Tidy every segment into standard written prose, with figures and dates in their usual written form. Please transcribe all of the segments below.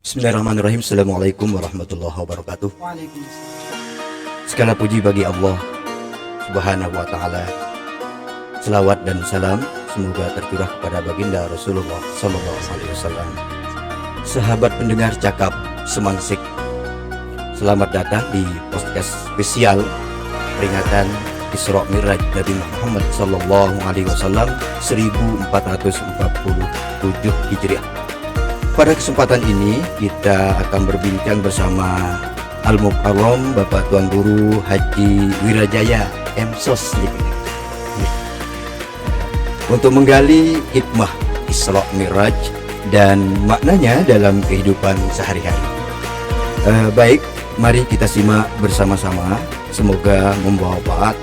Bismillahirrahmanirrahim. Assalamualaikum warahmatullahi wabarakatuh. Waalaikumsalam. Segala puji bagi Allah Subhanahu wa taala. Selawat dan salam semoga tercurah kepada baginda Rasulullah sallallahu alaihi wasallam. Sahabat pendengar cakap Semansik, selamat datang di podcast spesial peringatan Isra Mi'raj Nabi Muhammad sallallahu alaihi wasallam 1447 Hijriah. Pada kesempatan ini kita akan berbincang bersama Al-Mukarram Bapak Tuan Guru Haji Wirajaya M.Sos untuk menggali hikmah Isra Mi'raj dan maknanya dalam kehidupan sehari-hari. Baik, mari kita simak bersama-sama. Semoga membawa manfaat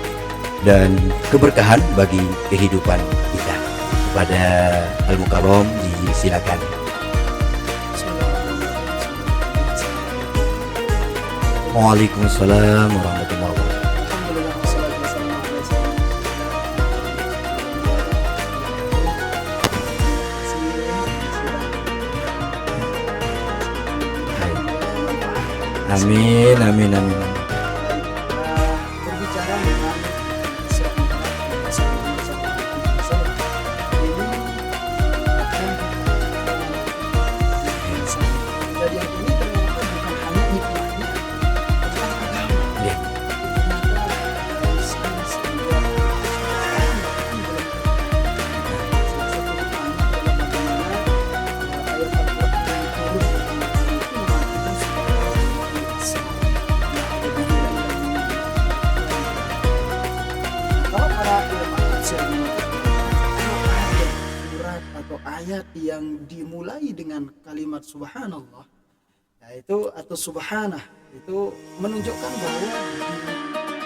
dan keberkahan bagi kehidupan kita. Kepada Al-Mukarram disilakan. Waalaikumsalam warahmatullahi wabarakatuh. Alhamdulillah, wassalatu wassalamu ala rasulillah. Amin, amin, amin. Berbicara mengenai Isra Mi'raj kejadian ini ternyata bukan hanya hikmahnya tentang agama. Ya. Ayat yang dimulai dengan kalimat subhanallah, yaitu atau subhanah, itu menunjukkan bahwa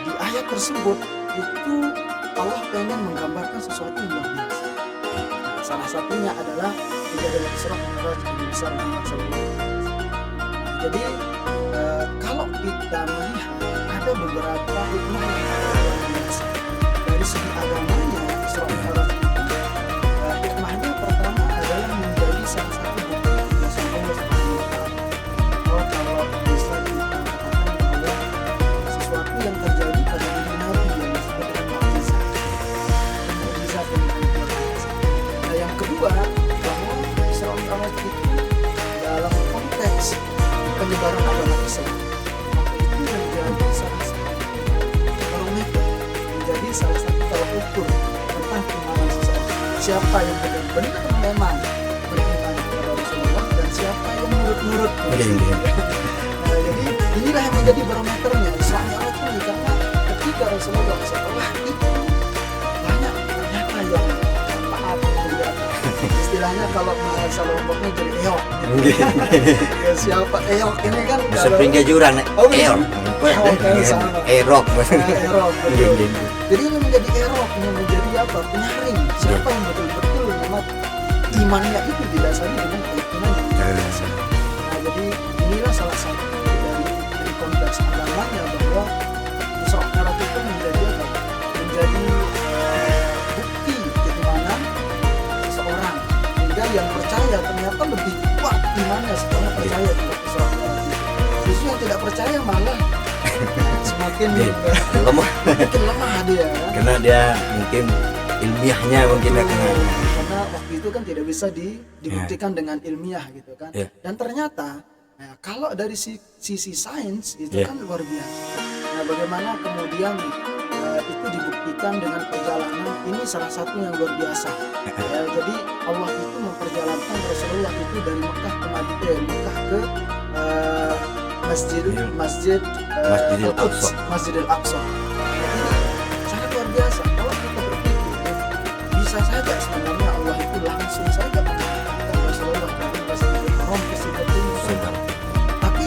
di ayat tersebut itu Allah pengen menggambarkan sesuatu yang luar biasa. Salah satunya adalah kejadian Isra Mi'raj Nabi besar Muhammad SAW. Jadi kalau kita melihat ada beberapa hikmah yang luar biasa dari segi agamanya Isra Mi'raj itu. Hikmahnya pertama adalah menjadi salah satu bukti kuasa Allah Subhanahu wa Ta'ala. Kalau bisa dikatakan bahwa sesuatu yang terjadi pada diri Nabi yang disebut dengan mukjizat yang luar biasa. Nah, yang kedua, bahwa Isra Mi'raj itu dalam konteks penyebaran agama Islam, maka itu menjadi salah satu barometer, menjadi salah satu tolak ukur tentang keimanan seseorang. Siapa yang benar-benar memang beriman kepada Rasulullah dan siapa yang nurut-nurut. Jadi inilah yang menjadi barometernya Isra Mi'raj ini, karena ketika Rasulullah setelah itu banyak ternyata yang maaf melihat istilahnya kalau bahasa Lomboknya jadi eok. Ya, siapa eok ini kan Sepingga jurang erok. Erok. Jadi ini menjadi erok, ini menjadi apa? Penyaring. Siapa yang betul-betul memang imannya itu didasari dengan keyakinan yang biasa. Nah, jadi inilah salah satu dari konteks agamanya bahwa Isra Mi'raj itu menjadi apa? Menjadi bukti keimanan seseorang, hingga yang percaya ternyata lebih kuat imannya setelah percaya kepada Isra Mi'raj itu. Justru yang tidak percaya malah semakin lemah dia, Karena dia mungkin ilmiahnya mungkin karena waktu itu kan tidak bisa dibuktikan dengan ilmiah gitu kan. Dan ternyata kalau dari sisi sains itu kan luar biasa. Nah, bagaimana kemudian itu dibuktikan dengan perjalanan, ini salah satu yang luar biasa. Jadi Allah itu memperjalankan Rasulullah itu dari Mekah ke Mekah ke Masjidil Aqsa. Ini sangat luar biasa. Kalau kita berpikir, bisa saja sebenarnya Allah itu langsung saja mengantarkan Rasulullah dari Masjidil Haram ke Sidratul Muntaha. Tapi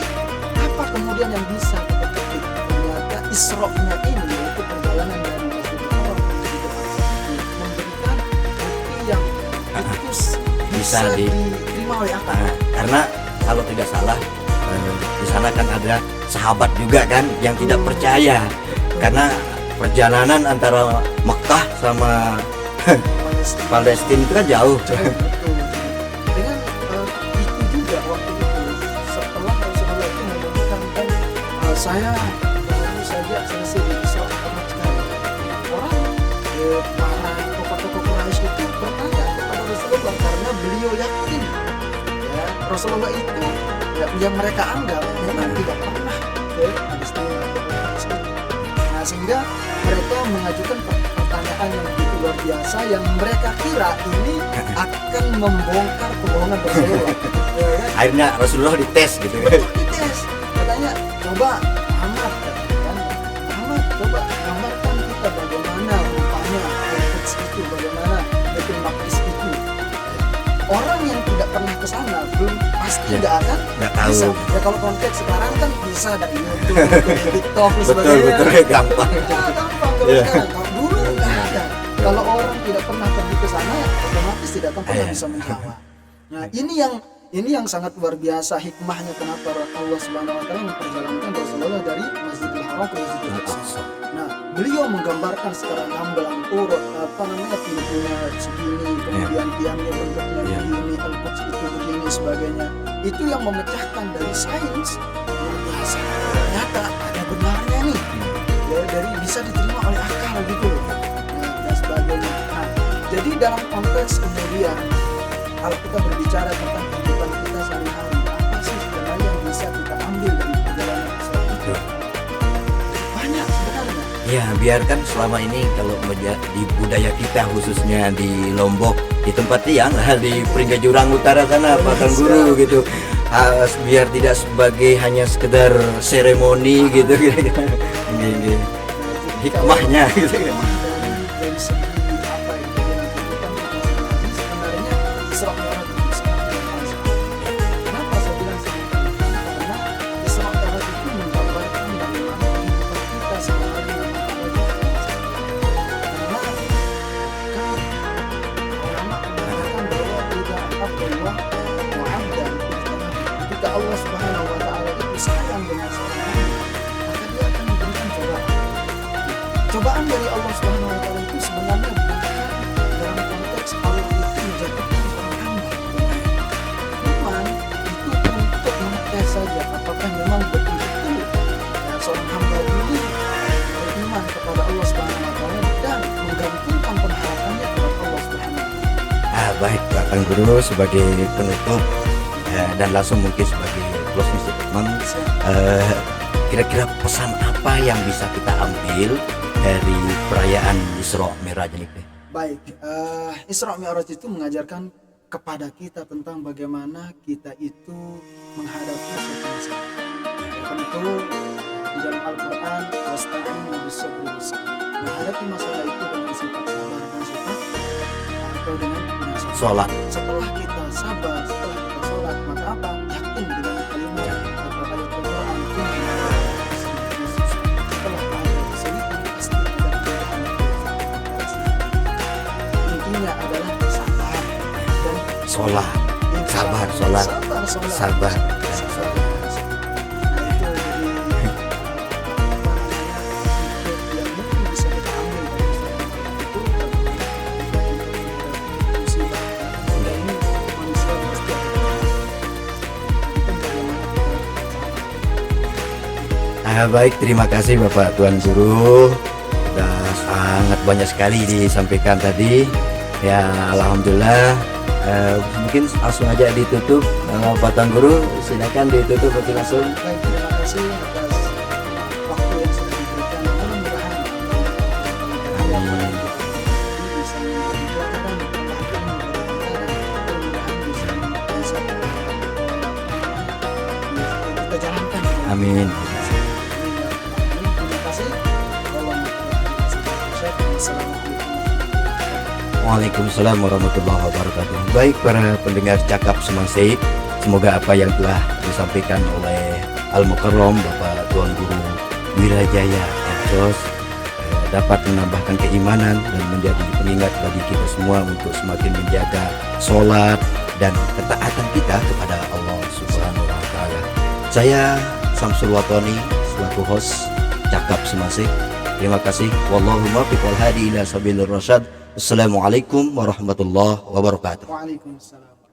apa kemudian yang bisa kita petik? Ternyata Isra-nya ini, yaitu perjalanan dari Masjidil Haram ke Masjidil Aqsa, memberikan bukti yang itu bisa diterima oleh akal. Karena kalau tidak salah di sana kan ada sahabat juga kan yang tidak percaya, karena perjalanan antara Mekah sama Palestina itu kan jauh. Betul. Dengan itu juga waktu itu Saya baru saja selesai di Isra Mi'raj sekarang. Orang para tokoh-tokoh Quraisy itu bertanya kepada Rasulullah karena beliau yakin ya Rasulullah itu yang mereka anggap memang tidak pernah ke Palestina. Nah, sehingga mereka mengajukan pertanyaan yang begitu luar biasa yang mereka kira ini akan membongkar kebohongan Rasulullah. Ya, kan? Akhirnya Rasulullah dites gitu kan. Betul, dites. Katanya coba Muhammad, kan? Muhammad coba gambarkan kita bagaimana rupanya Al-Quds itu, bagaimana Baitul Maqdis itu. Orang yang tidak pernah ke sana belum pasti Ya, nggak akan nggak tahu. bisa. Ya kalau konteks sekarang kan bisa dari YouTube, dari TikTok dan Betul sebagainya. betul gampang. Ya, gampang kalau Ya. sekarang. Kalau dulu nggak ada. Kalau orang tidak pernah pergi ke sana, ya otomatis tidak akan pernah bisa menjawab. Nah, ini yang sangat luar biasa hikmahnya kenapa Allah Subhanahu wa taala memperjalankan Rasulullah dari Masjidil Haram ke Masjidil Aqsa. Nah, beliau menggambarkan secara gamblang pintunya segini, kemudian tiangnya bentuknya begini, Al-Quds itu begini sebagainya. Itu yang memecahkan dari sains luar biasa. Ternyata ada benarnya nih. Ya, dari bisa diterima oleh akal gitu loh. Nah, dan sebagainya. Nah, jadi dalam konteks kemudian kalau kita berbicara tentang kehidupan kita sehari-hari, apa sih sebenarnya yang bisa kita ambil dari perjalanan Isra itu? Banyak sebenarnya. Ya, biarkan selama ini kalau di budaya kita khususnya di Lombok, di tempat tiang di Peringkat Jurang Utara sana Batang Guru gitu. Biar tidak sebagai hanya sekedar seremoni gitu kira-kira. Ini hikmahnya gitu kan. Dari segi apa yang kita lakukan sebenarnya Isra Mi'raj itu sangat bermanfaat. Kenapa saya bilang sangat bermanfaat? Karena Isra Mi'raj itu menggambarkan bagaimana kehidupan kita sehari-hari yang karena kan ulama mengatakan bahwa tidak Abdullah mu'abdan ketika Allah Subhanahu wa taala itu sayang dengan seorang hamba, maka dia akan memberikan cobaan. Cobaan dari Allah Subhanahu wa taala itu sebenarnya bukan dalam konteks Allah itu menjatuhkan seorang hamba. Cuman itu untuk mengetes saja apakah memang betul-betul ya, seorang hamba ini beriman kepada Allah Subhanahu wa taala dan menggantungkan pengharapannya kepada Allah Subhanahu wa taala. Baik Batang Guru sebagai penutup dan langsung mungkin sebagai closing statement, kira-kira pesan apa yang bisa kita ambil dari perayaan Isra Mi'raj ini? Baik, Isra Mi'raj itu mengajarkan kepada kita tentang bagaimana kita itu menghadapi suatu masalah. Tentu di dalam Al-Quran, wasta'inu bis-sabri was-salah. Menghadapi masalah itu dengan sifat sabar dan sifat atau dengan sabar. Sholat. Setelah kita sabar, setelah kita sholat, maka apa? Yakin dengan kalimat atau ayat Al-Quran. Setelah ada kesulitan, pasti ada kemudahan. Intinya adalah sabar dan Sholat, sabar, sholat, sabar. Nah, itu jadi yang mungkin bisa kita ambil dari itu musibah. Ini manusia pasti Baik, terima kasih Bapak Tuan Guru. Sudah sangat banyak sekali disampaikan tadi. Ya, alhamdulillah. Mungkin langsung aja ditutup. Pak Tuan Guru, silakan ditutup mungkin langsung. baik, terima kasih atas waktu yang sudah diberikan. Mudah-mudahan Amin. bisa menjadikan kebahagiaan bagi kita dan mudah-mudahan bisa kita jalankan. Amin. Terima kasih. Wassalamualaikum. Waalaikumsalam warahmatullahi wabarakatuh. Baik para pendengar Cakap Semangsik, semoga apa yang telah disampaikan oleh Al-Mukarram Bapak Tuan Guru Wirajaya Ersos dapat menambahkan keimanan dan menjadi pengingat bagi kita semua untuk semakin menjaga sholat dan ketaatan kita kepada Allah Subhanahu wa taala. Saya Samsul Watoni selaku host Cakap Semangsik. Terima kasih. Wallahu muwaffiq wal hadi ila sabilir rasyad. Assalamualaikum warahmatullahi wabarakatuh. Waalaikumsalam.